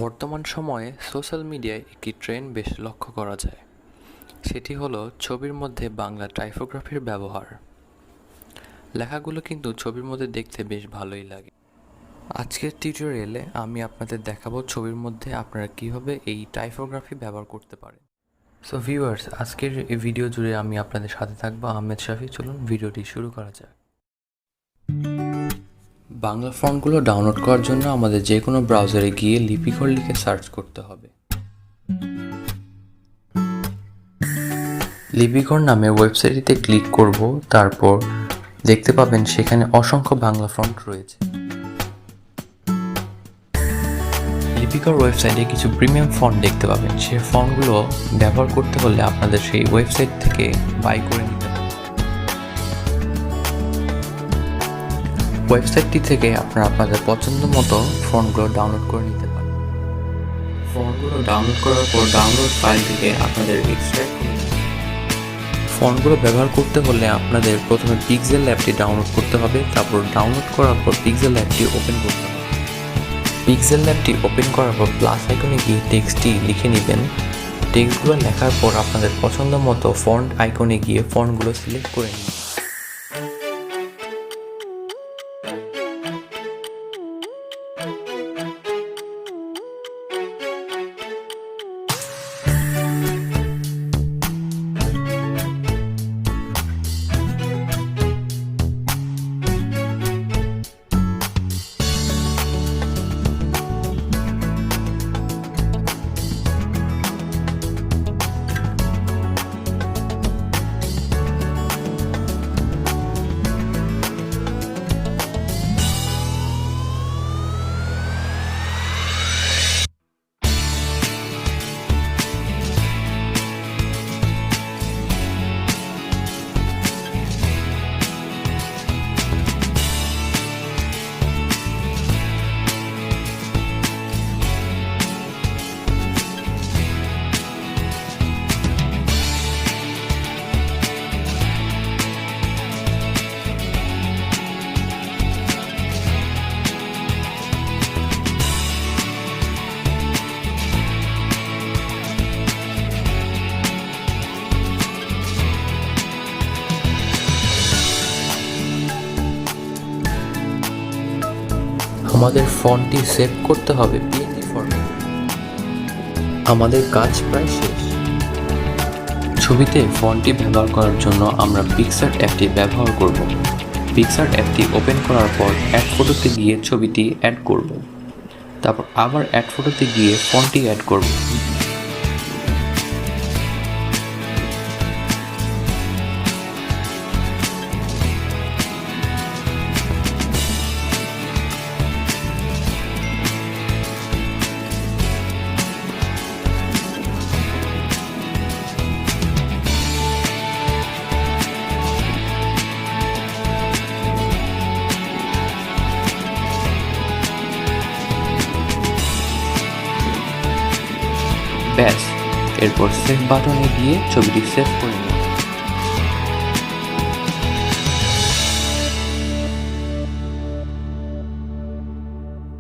বর্তমান সময়ে সোশ্যাল মিডিয়ায় একটি ট্রেন্ড বেশ লক্ষ্য করা যায়। সেটি হলো ছবির মধ্যে বাংলা টাইপোগ্রাফির ব্যবহার। লেখাগুলো কিন্তু ছবির মধ্যে দেখতে বেশ ভালোই লাগে। আজকের টিউটোরিয়ালে আমি আপনাদের দেখাবো ছবির মধ্যে আপনারা কিভাবে এই টাইপোগ্রাফি ব্যবহার করতে পারেন। সো ভিউয়ার্স, আজকের এই ভিডিও জুড়ে আমি আপনাদের সাথে থাকবো আহমেদ শাফি। চলুন ভিডিওটি শুরু করা যাক। বাংলা ফন্টগুলো ডাউনলোড করার জন্য আমাদের যে কোনো ব্রাউজারে গিয়ে লিপিকর লিখে সার্চ করতে হবে। লিপিকর নামে ওয়েবসাইটটিতে ক্লিক করব, তারপর দেখতে পাবেন সেখানে অসংখ্য বাংলা ফন্ট রয়েছে। লিপিকর ওয়েবসাইটে কিছু প্রিমিয়াম ফন্ট দেখতে পাবেন। সেই ফন্টগুলো ব্যবহার করতে হলে আপনাদের সেই ওয়েবসাইট থেকে বাই করে নিতে হবে। ওয়েবসাইটটি থেকে আপনারা আপনাদের পছন্দ মতো ফন্টগুলো ডাউনলোড করে নিতে পারেন। ফন্টগুলো ডাউনলোড করার পর ডাউনলোড ফাইল থেকে আপনাদের এক্সট্রাক্ট করে ফন্টগুলো ব্যবহার করতে হলে আপনাদের প্রথমে পিক্সেল অ্যাপটি ডাউনলোড করতে হবে। তারপর ডাউনলোড করার পর পিক্সেল অ্যাপটি ওপেন করতে হবে। পিক্সেল অ্যাপটি ওপেন করার পর প্লাস আইকনে গিয়ে টেক্সটটি লিখে নেবেন। টেক্সটগুলো লেখার পর আপনাদের পছন্দ মতো ফন্ট আইকনে গিয়ে ফন্টগুলো সিলেক্ট করে নিন। আমাদের ফন্টটি সেভ করতে হবে পিএনজি ফরম্যাটে। আমাদের কাজ প্রায় শেষ। ছবিতে ফন্টটি ব্যবহার করার জন্য আমরা পিকচার অ্যাপটি ব্যবহার করব। পিকচার অ্যাপটি ওপেন করার পর অ্যাড ফটোতে গিয়ে ছবিটি অ্যাড করব। তারপর আবার অ্যাড ফটোতে গিয়ে ফন্টটি অ্যাড করব। ব্যাস, এরপর সেভ বাটনে গিয়ে ছবিটি সেভ করে নিন।